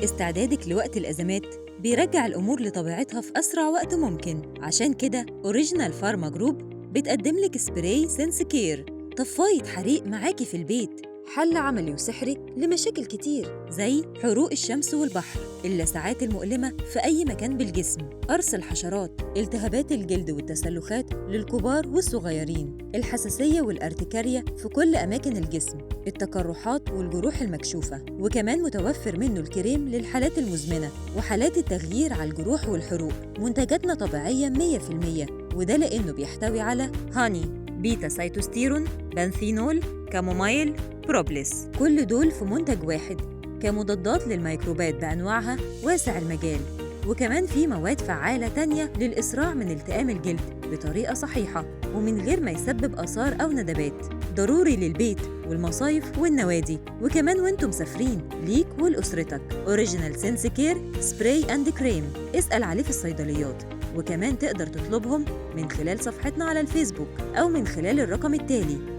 استعدادك لوقت الأزمات بيرجع الأمور لطبيعتها في أسرع وقت ممكن. عشان كده أوريجينال فارما جروب بتقدم لك سبراي سنس كير، طفاية حريق معاكي في البيت، حل عملي وسحري لمشاكل كتير زي حروق الشمس والبحر، اللسعات المؤلمة في أي مكان بالجسم، قرص الحشرات، التهابات الجلد والتسلخات للكبار والصغيرين، الحساسية والارتكارية في كل أماكن الجسم، التقرحات والجروح المكشوفة. وكمان متوفر منه الكريم للحالات المزمنة وحالات التغيير على الجروح والحروق. منتجاتنا طبيعية 100%، وده لأنه بيحتوي على هاني، بيتا سيتوستيرون، بنثينول، كامومايل، بروبليس، كل دول في منتج واحد كمضادات للميكروبات بأنواعها واسع المجال. وكمان في مواد فعالة تانية للإسراع من التئام الجلد بطريقة صحيحة ومن غير ما يسبب آثار أو ندبات، ضروري للبيت والمصايف والنوادي، وكمان وانتم مسافرين ليك ولأسرتك. أوريجينال سنس كير سبراي أند كريم، اسأل عليه في الصيدليات. وكمان تقدر تطلبهم من خلال صفحتنا على الفيسبوك أو من خلال الرقم التالي